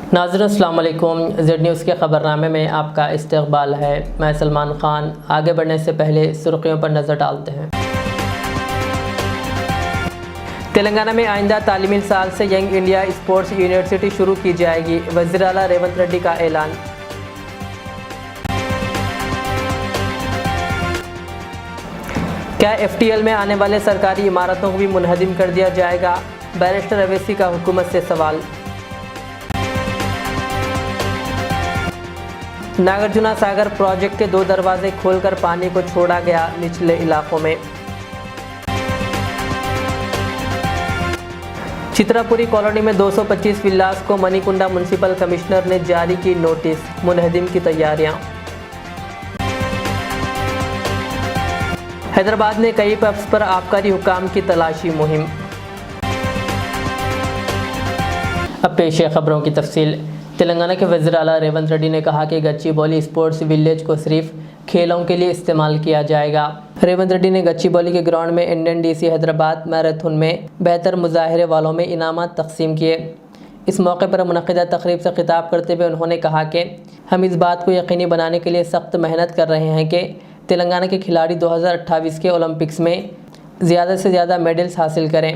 नाज़रीन अस्सलाम वालेकुम। ज़ेड न्यूज़ के ख़बरनामे में आपका इस्तक़बाल है। मैं सलमान ख़ान। आगे बढ़ने से पहले सुर्ख़ियों पर नज़र डालते हैं। तेलंगाना में आइंदा तालीमी साल से यंग इंडिया स्पोर्ट्स यूनिवर्सिटी शुरू की जाएगी। वज़ीर आला रेवंत रेड्डी का ऐलान। क्या FTL में आने वाले सरकारी इमारतों को भी मुनहदिम कर दिया जाएगा? बैरिस्टर अवैसी का हुकूमत से सवाल। नागार्जुना सागर प्रोजेक्ट के 2 दरवाजे खोलकर पानी को छोड़ा गया निचले इलाकों में। चित्रापुरी कॉलोनी में 225 विलास को मणिकुंडा म्युनिसिपल कमिश्नर ने जारी की नोटिस। मुनहदिम की तैयारियां। हैदराबाद में कई पब्स पर आबकारी हुकाम की तलाशी मुहिम। अब पेश है खबरों की तफसील। तेलंगाना के वज़ीर आला रेवंत रेड्डी ने कहा कि गच्चीबौली स्पोर्ट्स विलेज को सिर्फ खेलों के लिए इस्तेमाल किया जाएगा। रेवंत रेड्डी ने गच्चीबौली के ग्राउंड में NDC हैदराबाद मैराथन में बेहतर मुजाहरे वालों में इनामात तकसीम किए। इस मौके पर मुनक़िदा तकरीब से खिताब करते हुए उन्होंने कहा कि हम इस बात को यकीनी बनाने के लिए सख्त मेहनत कर रहे हैं कि तेलंगाना के खिलाड़ी 2028 के ओलंपिक्स में ज़्यादा से ज़्यादा मेडल्स हासिल करें।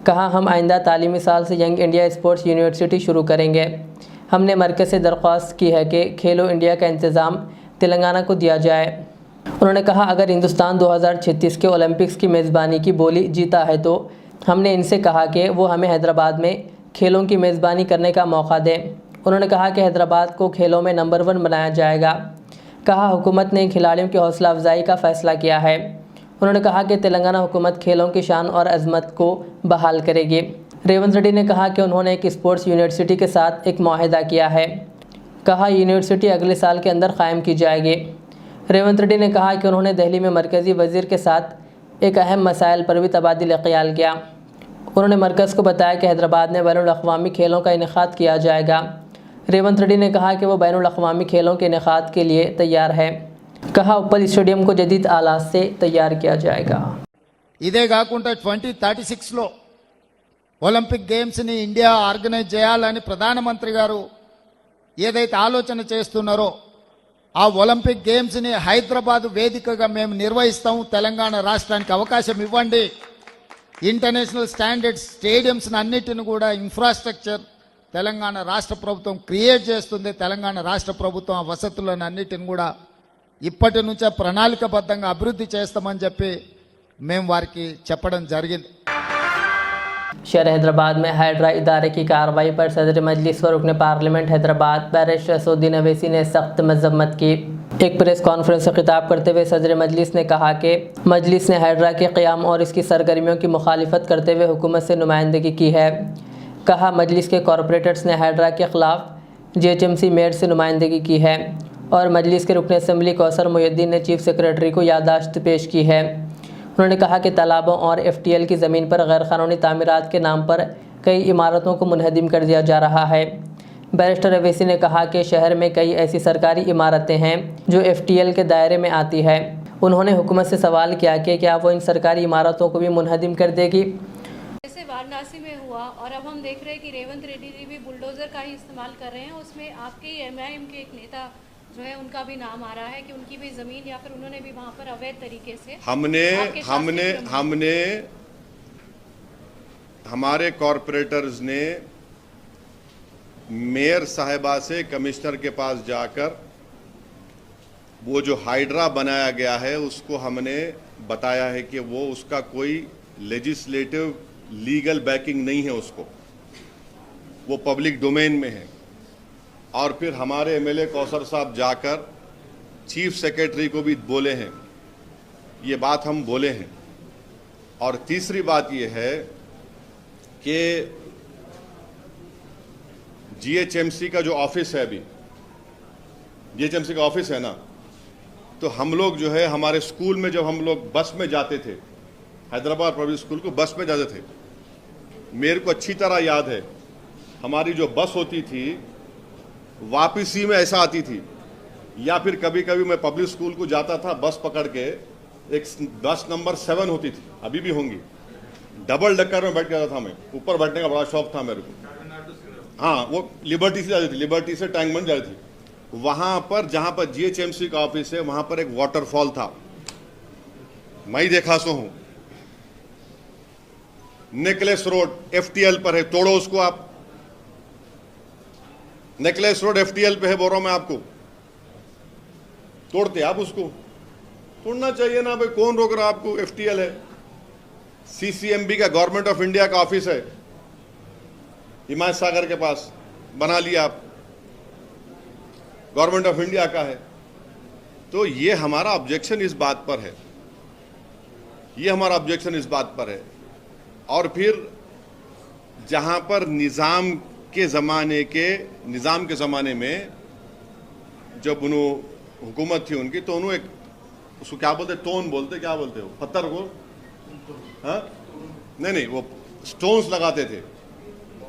कहा, हम आइंदा तालीमी साल से यंग इंडिया स्पोर्ट्स यूनिवर्सिटी शुरू करेंगे। हमने मरकज़ से दरख्वास्त की है कि खेलो इंडिया का इंतज़ाम तेलंगाना को दिया जाए। उन्होंने कहा, अगर हिंदुस्तान 2036 के ओलंपिक्स की मेज़बानी की बोली जीता है तो हमने इनसे कहा कि वो हमें हैदराबाद में खेलों की मेज़बानी करने का मौका दें। उन्होंने कहा कि हैदराबाद को खेलों में नंबर 1 बनाया जाएगा। कहा, हुकूमत ने खिलाड़ियों की हौसला अफजाई का फ़ैसला किया है। उन्होंने कहा कि तेलंगाना हुकूमत खेलों की शान और अज़मत को बहाल करेगी। रेवंत रेड्डी ने कहा कि उन्होंने एक स्पोर्ट्स यूनिवर्सिटी के साथ एक मुआहिदा किया है। कहा, यूनिवर्सिटी अगले साल के अंदर क़ायम की जाएगी। रेवंत रेड्डी ने कहा कि उन्होंने दिल्ली में मरकज़ी वज़ीर के साथ एक अहम मसाइल पर भी तबादिल ख़याल किया। उन्होंने मरकज़ को बताया कि हैदराबाद में बैनुल अक़वामी खेलों का इनेक़ाद किया जाएगा। रेवंत रेड्डी ने कहा कि वो बैनुल अक़वामी खेलों के इनेक़ाद के लिए तैयार है। कहा, उप्पल स्टेडियम को जदीद आलात से तैयार किया जाएगा। ఇదే కాకుండా 2036లో ఒలింపిక్ గేమ్స్ ని ఇండియా ఆర్గనైజ్ చేయాలని ప్రధానమంత్రి గారు ఏదైతే ఆలోచన చేస్తున్నారో ఆ ఒలింపిక్ గేమ్స్ ని హైదరాబాద్ వేదికగా మేము నిర్వహిస్తాము. తెలంగాణ రాష్ట్రానికి అవకాశం ఇవ్వండి. ఇంటర్నేషనల్ స్టాండర్డ్స్ స్టేడియంస్ అన్నిటిని కూడా ఇన్ఫ్రాస్ట్రక్చర్ తెలంగాణ రాష్ట్ర ప్రభుత్వం క్రియేట్ చేస్తుంది. తెలంగాణ రాష్ట్ర ప్రభుత్వం ఆ వసతులను అన్నిటిని కూడా ఇప్పటి నుంచే ప్రణాళికబద్ధంగా అభివృద్ధి చేస్తామని చెప్పి మేము వారికి చెప్పడం జరిగింది. शहर हैदराबाद में हाइड्रा इदारे की कार्रवाई पर सदर मजलिस व रुकन पार्लियामेंट हैदराबाद बैरिस्टर असदुद्दीन अवैसी ने सख्त मजम्मत की। एक प्रेस कॉन्फ्रेंस से खिताब करते हुए सदर मजलिस ने कहा कि मजलिस ने हाइड्रा के क़याम और इसकी सरगर्मियों की मुखालिफत करते हुए हुकूमत से नुमाइंदगी की है। कहा, मजलिस के कॉरपोरेटर्स ने हाइड्रा के ख़िलाफ़ GHMC मेयर से नुमाइंदगी की है और मजलिस के रुकन असम्बली कौसर मुहिउद्दीन ने चीफ सेक्रेटरी को याददाश्त पेश की है। उन्होंने कहा कि तालाबों और FTL की ज़मीन पर गैर क़ानूनी तामीरात के नाम पर कई इमारतों को मुनहदिम कर दिया जा रहा है। बैरिस्टर अवैसी ने कहा कि शहर में कई ऐसी सरकारी इमारतें हैं जो FTL के दायरे में आती है। उन्होंने हुकूमत से सवाल किया कि क्या वो इन सरकारी इमारतों को भी मुनहदिम कर देगी। जैसे वाराणसी में हुआ और अब हम देख रहे हैं कि रेवंत रेड्डी जी भी बुलडोज़र का ही इस्तेमाल कर रहे हैं। उसमें आपके MIM के एक नेता जो है उनका भी नाम आ रहा है कि उनकी भी ज़मीन या फिर उन्होंने भी वहाँ पर अवैध तरीके से हमने हमारे कॉरपोरेटर्स ने मेयर साहिबा से कमिश्नर के पास जाकर वो जो हाइड्रा बनाया गया है उसको हमने बताया है कि वो उसका कोई लेजिस्लेटिव लीगल बैकिंग नहीं है, उसको वो पब्लिक डोमेन में है। और फिर हमारे MLA कौसर साहब जाकर चीफ सेक्रेटरी को भी बोले हैं, ये बात हम बोले हैं। और तीसरी बात ये है कि GHMC का जो ऑफिस है, अभी GHMC का ऑफिस है ना, तो हम लोग जो है हमारे स्कूल में जब हम लोग बस में जाते थे, हैदराबाद पब्लिक स्कूल को बस में जाते थे, मेरे को अच्छी तरह याद है हमारी जो बस होती थी वापसी में ऐसा आती थी, या फिर कभी कभी मैं पब्लिक स्कूल को जाता था बस पकड़ के, एक बस नंबर 7 होती थी, अभी भी होंगी, डबल डेकर में बैठ गया था मैं, ऊपर बैठने का बड़ा शौक था मेरे को। हाँ, वो लिबर्टी से जाती थी, लिबर्टी से टैंक बंद जाती थी। वहां पर जहां पर जीएचएमसी का ऑफिस है वहां पर एक वाटरफॉल था, मैं ही देखा सो हूं। नेकलेस रोड एफटीएल पर है, तोड़ो उसको आप। नेकलेस रोड एफटीएल पे है, बोल रहा हूं मैं आपको, तोड़ते आप उसको। तोड़ना चाहिए ना भाई, कौन रोक रहा आपको? एफटीएल है, सीसीएमबी का, गवर्नमेंट ऑफ इंडिया का ऑफिस है हिमायत सागर के पास, बना लिया आप, गवर्नमेंट ऑफ इंडिया का है। तो ये हमारा ऑब्जेक्शन इस बात पर है, ये हमारा ऑब्जेक्शन इस बात पर है। और फिर जहां पर निजाम के ज़माने में जब उन्होंने हुकूमत थी उनकी, तो उन्होंने एक उसको क्या बोलते, टोन बोलते, क्या बोलते हो, पत्थर को, हाँ नहीं, वो स्टोन्स लगाते थे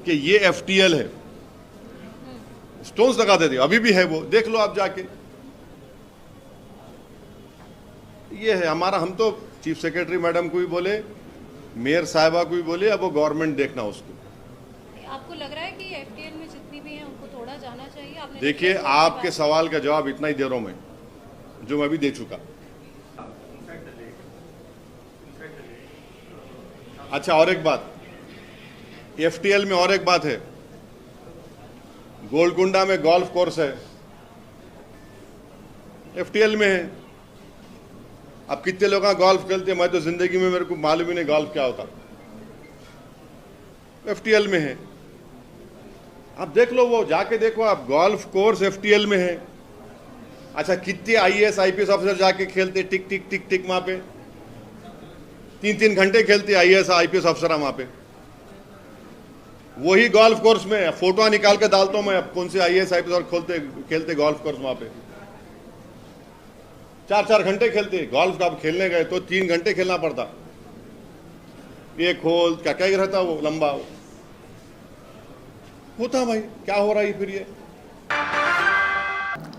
कि ये एफटीएल है, स्टोन्स लगाते थे, अभी भी है वो, देख लो आप जाके। ये है हमारा, हम तो चीफ सेक्रेटरी मैडम को भी बोले, मेयर साहिबा को भी बोले, अब वो गवर्नमेंट देखना उसको। आपको लग रहा है कि एफटीएल में जितनी भी हैं उनको तोड़ा जाना चाहिए? आपने देखिए, आपके सवाल का जवाब इतना ही दे रहा हूं मैं, जो मैं अभी दे चुका। अच्छा, और एक बात, एफटीएल में और एक बात है, गोलकुंडा में गोल्फ कोर्स है, एफटीएल में है। अब कितने लोग गोल्फ खेलते हैं, मैं तो जिंदगी में मेरे को मालूम ही नहीं गोल्फ क्या होता, एफटीएल में है। आप देख लो, वो जाके देखो आप, गोल्फ कोर्स एफटीएल में है। अच्छा, कितने आईएएस आईपीएस ऑफिसर जाके खेलते, टिक टिक टिक टिक, वहां पे 3-3 घंटे खेलते आईएएस आईपीएस अफसर वहां पे, वही गोल्फ कोर्स में। फोटो निकाल के डालता हूं मैं, अब कौन से आईएएस आईपीएस और खेलते गोल्फ कोर्स वहां पे, 4-4 घंटे खेलते गोल्फ। आप खेलने गए तो 3 घंटे खेलना पड़ता, एक होल क्या क्या रहता, वो लंबा होता। भाई क्या हो रहा है फिर ये?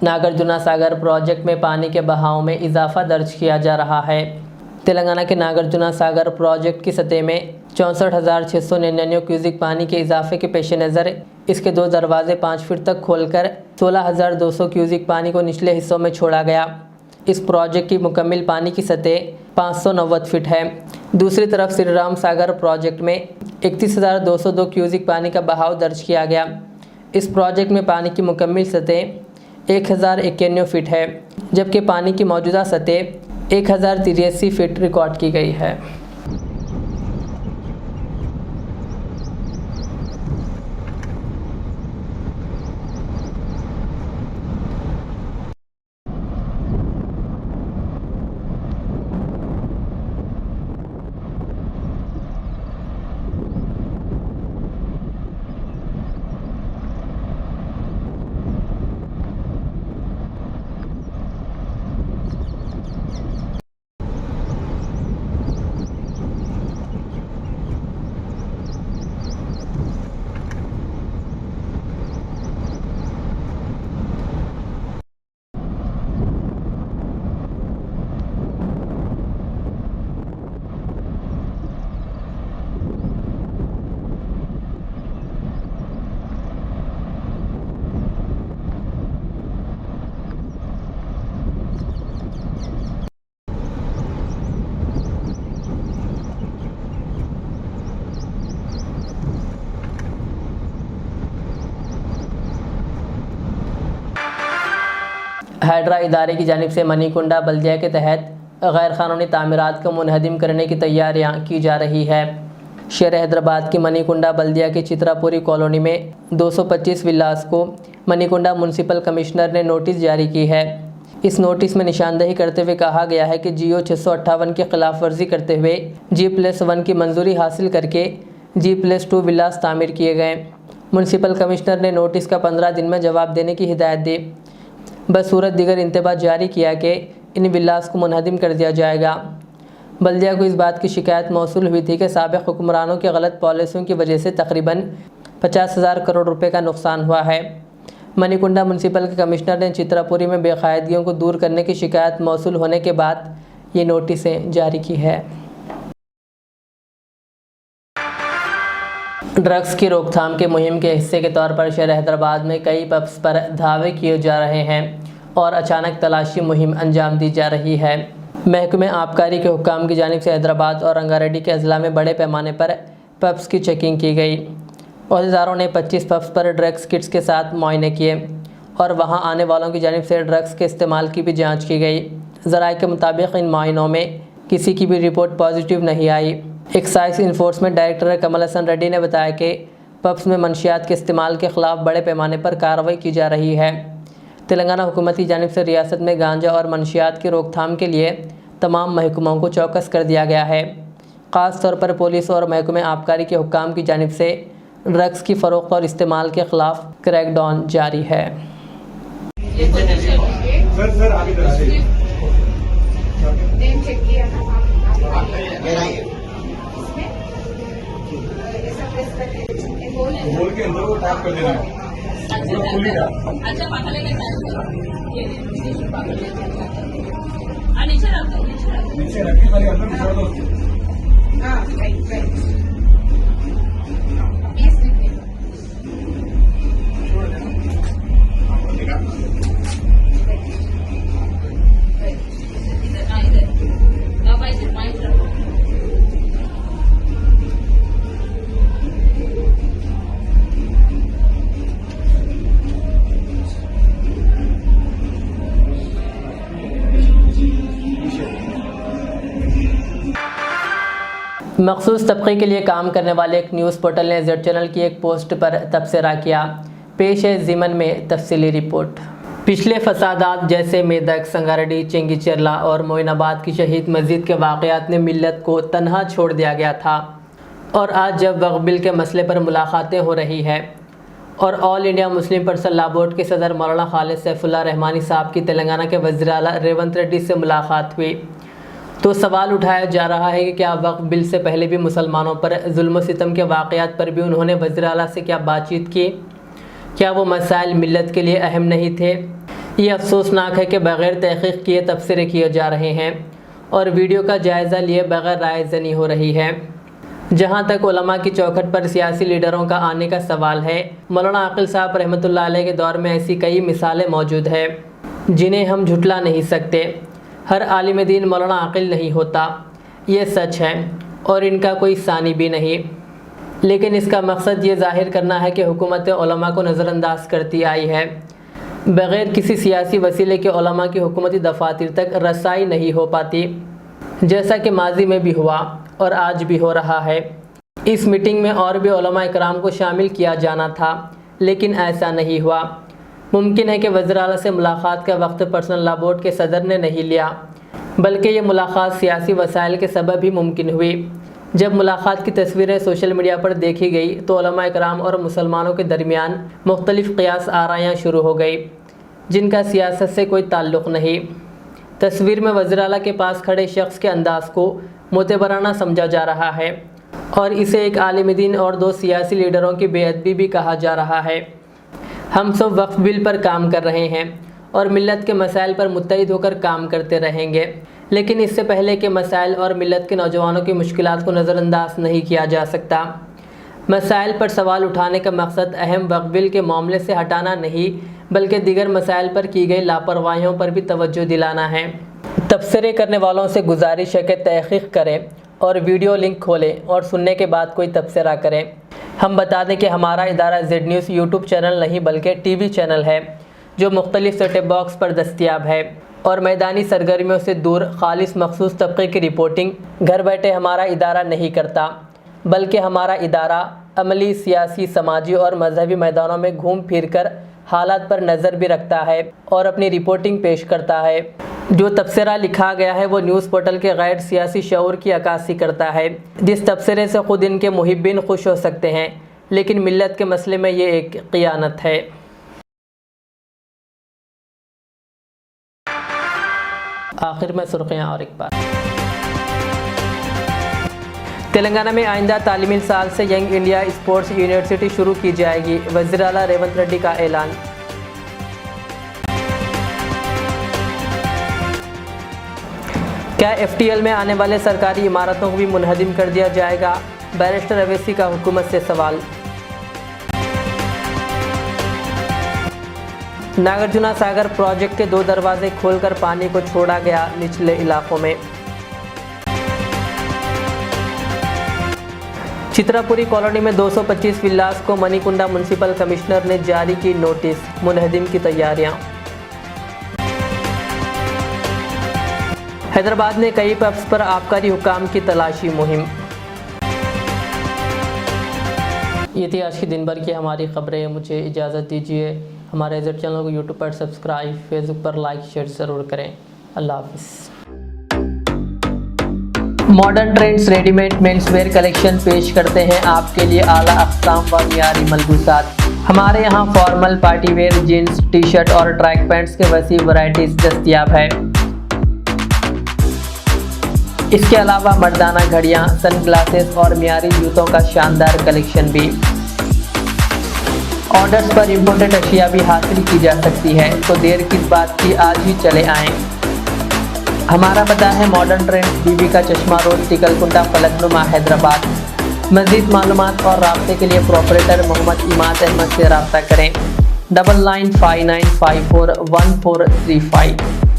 नागार्जुना सागर प्रोजेक्ट में पानी के बहाव में इजाफा दर्ज किया जा रहा है। तेलंगाना के नागार्जुना सागर प्रोजेक्ट की सतह में 64,699 क्यूसिक पानी के इजाफे के पेश नज़र इसके 2 दरवाजे 5 फीट तक खोलकर 16,200 क्यूसिक पानी को निचले हिस्सों में छोड़ा गया। इस प्रोजेक्ट की मुकम्मल पानी की सतह 590 फीट है। दूसरी तरफ श्री राम सागर प्रोजेक्ट में 31,202 क्यूसिक पानी का बहाव दर्ज किया गया। इस प्रोजेक्ट में पानी की मुकम्मल सतह 1,091 फीट है, जबकि पानी की मौजूदा सतह 1,083 फीट रिकॉर्ड की गई है। हाइड्रा इदारे की जानिब से मनीकुंडा बल्दिया के तहत गैर क़ानूनी तामीरात को मुनहदिम करने की तैयारियां की जा रही है। शहर हैदराबाद की मनीकुंडा बल्दिया की चित्रापुरी कॉलोनी में 225 विलास को मनीकुंडा म्यूनसिपल कमिश्नर ने नोटिस जारी की है। इस नोटिस में निशानदेही करते हुए कहा गया है कि GO 658 की खिलाफ वर्जी करते हुए G+1 की मंजूरी हासिल करके G+2 विलास तामीर किए गए। म्यूनसिपल कमिश्नर ने नोटिस का 15 दिन में जवाब देने की हिदायत दी। बसूरत दीगर इंतबाह जारी किया कि इन विलास को मुनहदिम कर दिया जाएगा। बल्दिया को इस बात की शिकायत मौसूल हुई थी कि साबिक़ हुक्मरानों की गलत पॉलिसियों की वजह से तकरीबन 50,000 करोड़ रुपए का नुकसान हुआ है। मनीकुंडा म्यूनसिपल के कमिश्नर ने चित्रापुरी में बेकायदगियों को दूर करने की शिकायत मौसूल होने के बाद ये नोटिसें जारी की है। ड्रग्स की रोकथाम की मुहिम के हिस्से के तौर पर शहर हैदराबाद में कई पब्स पर धावे किए जा रहे हैं और अचानक तलाशी मुहिम अंजाम दी जा रही है। महकमे आबकारी के हुक्काम की जानिब से हैदराबाद और रंगारेड्डी के अजला में बड़े पैमाने पर पब्स की चेकिंग की गई। औहदेदारों ने 25 पब्स पर ड्रग्स किट्स के साथ मुआयने किए और वहां आने वालों की जानिब से ड्रग्स के इस्तेमाल की भी जांच की गई। ज़राए के मुताबिक इन मुआयनों में किसी की भी रिपोर्ट पॉजिटिव नहीं आई। Excise enforcement director Kamal Haasan Reddy ने बताया कि पब्स में मंशियात के इस्तेमाल के ख़िलाफ़ बड़े पैमाने पर कार्रवाई की जा रही है। तेलंगाना हुकूमत की जानिब से रियासत में गांजा और मंशियात की रोकथाम के लिए तमाम महकमों को चौकस कर दिया गया है। ख़ास तौर पर पुलिस और महकमे आबकारी के हुक्काम की जानिब से ड्रग्स की फ़रोख्त और इस्तेमाल के ख़िलाफ़ क्रैकडाउन जारी है। सर आगे बोल के अंदर को टैप कर देना है। अच्छा पकड़ लेंगे नीचे रखो नीचे रखी वाले अंदर छोड़ दो। मखसूस तबके के लिए काम करने वाले एक न्यूज़ पोर्टल ने जेड चैनल की एक पोस्ट पर तबसरा किया। पेश है ज़ीमन में तफसीली रिपोर्ट। पिछले फसादात जैसे मेदक, संगारेड्डी, चेंगीचेरला और मोइनाबाद की शहीद मस्जिद के वाक़यात ने मिल्लत को तन्हा छोड़ दिया गया था और आज जब वक्फ बिल के मसले पर मुलाकातें हो रही है और all India Muslim personal law board के सदर मौलाना खालिद सैफुल्लाह रहमानी साहब की तेलंगाना के वज़ीर आला रेवंत रेड्डी से मुलाकात हुई तो सवाल उठाया जा रहा है कि क्या वक्फ बिल से पहले भी मुसलमानों पर जुल्म सितम के वाक़यात पर भी उन्होंने वज़ीर आला से क्या बातचीत की? क्या वो मसाइल मिल्लत के लिए अहम नहीं थे? ये अफसोसनाक है कि बग़ैर तहक़ीक़ किए तबसरे किए जा रहे हैं और वीडियो का जायज़ा लिए बग़ैर राय ज़नी हो रही है। जहाँ तक उलमा की चौखट पर सियासी लीडरों का आने का सवाल है, मौलाना आकिल साहब रहमतुल्लाह अलैह के दौर में ऐसी कई मिसालें मौजूद हैं जिन्हें हम झुटला नहीं सकते। हर आलिम दीन मौलाना आकिल नहीं होता, ये सच है और इनका कोई सानी भी नहीं, लेकिन इसका मकसद ये ज़ाहिर करना है कि हुकूमत उलमा को नज़रअंदाज करती आई है। बग़ैर किसी सियासी वसीले के उलमा की हुकूमती दफातर तक रसाई नहीं हो पाती, जैसा कि माजी में भी हुआ और आज भी हो रहा है। इस मीटिंग में और भी उलमा इकराम को शामिल किया जाना था, लेकिन ऐसा नहीं हुआ। मुमकिन है कि वज़ीर आला से मुलाकात का वक्त पर्सनल लॉ बोर्ड के सदर ने नहीं लिया, बल्कि ये मुलाकात सियासी वसाइल के सबब ही मुमकिन हुई। जब मुलाकात की तस्वीरें सोशल मीडिया पर देखी गई तो उलमा इकराम और मुसलमानों के दरमियान मुख्तलिफ़ क़ियास आरायाँ शुरू हो गई जिनका सियासत से कोई ताल्लुक़ नहीं। तस्वीर में वज़ीर आला के पास खड़े शख्स के अंदाज़ को मोतबराना समझा जा रहा है और इसे एक आलिम दीन और दो सियासी लीडरों की बेअदबी भी कहा जा रहा है। हम सब वक्फ बिल पर काम कर रहे हैं और मिल्लत के मसाइल पर मुत्तहिद होकर काम करते रहेंगे, लेकिन इससे पहले के मसाइल और मिल्लत के नौजवानों की मुश्किलात को नज़रअंदाज नहीं किया जा सकता। मसाइल पर सवाल उठाने का मकसद अहम वक्फ बिल के मामले से हटाना नहीं, बल्कि दीगर मसाइल पर की गई लापरवाहियों पर भी तवज्जो दिलाना है। तबसरे करने वालों से गुजारिश है कि तहक़ीक़ करें और वीडियो लिंक खोलें और सुनने के बाद कोई तबसरा करें। हम बता दें कि हमारा इदारा जेड न्यूज़ यूट्यूब चैनल नहीं बल्कि टीवी चैनल है जो मुख्तलिफ सेटअप बॉक्स पर दस्तियाब है और मैदानी सरगर्मियों से दूर खालिस मखसूस तबके की रिपोर्टिंग घर बैठे हमारा इदारा नहीं करता, बल्कि हमारा इदारा अमली, सियासी, समाजी और मजहबी मैदानों में घूम फिर कर हालात पर नज़र भी रखता है और अपनी रिपोर्टिंग पेश करता है। जो तबसरा लिखा गया है वो न्यूज़ पोर्टल के गैर सियासी शऊर की अक्कासी करता है, जिस तबसरे से ख़ुद इनके मुहिब्बिन खुश हो सकते हैं, लेकिन मिल्लत के मसले में ये एक क़ियानत है। आखिर में सुर्खियाँ और एक बार। तेलंगाना में आइंदा तालीमी साल से यंग इंडिया स्पोर्ट्स यूनिवर्सिटी शुरू की जाएगी, वज़ीर आला रेवंत रेड्डी का ऐलान। क्या FTL में आने वाले सरकारी इमारतों को भी मुनहदिम कर दिया जाएगा? बैरिस्टर अवैसी का हुकूमत से सवाल। नागार्जुना सागर प्रोजेक्ट के 2 दरवाजे खोलकर पानी को छोड़ा गया निचले इलाकों में। चित्रापुरी कॉलोनी में 225 विलास को मणिकुंडा म्युनिसिपल कमिश्नर ने जारी की नोटिस, मुनहदिम की तैयारियां। हैदराबाद में कई पब्स पर आबकारी हुकाम की तलाशी मुहिम। ये थी आज की दिन भर की हमारी खबरें। मुझे इजाज़त दीजिए। हमारे इज़्ज़त चैनल को यूट्यूब पर सब्सक्राइब, फेसबुक पर लाइक शेयर ज़रूर करें। अल्लाह हाफिज़। Modern trends readymade menswear collection पेश करते हैं आपके लिए आला अक़साम व मियारी मलबूसात। हमारे यहाँ formal, party wear, jeans, T shirt और ट्रैक पैंट्स के वसी वैरायटीज दस्तयाब है। इसके अलावा मर्दाना घड़ियाँ, सनग्लासेस और मियारी जूतों का शानदार कलेक्शन भी। ऑर्डर्स पर इम्पोर्टेड अशिया भी हासिल की जा सकती है, तो देर किस बात की, आज ही चले आएँ। हमारा पता है मॉडर्न ट्रेंड्स, बीबी का चश्मा रोड, टिकलकुंडा, फलकनुमा, हैदराबाद। मज़ीद मालूमात और राब्ते के लिए प्रोपरेटर मोहम्मद इमाद अहमद से रब्ता करें। 9959541435।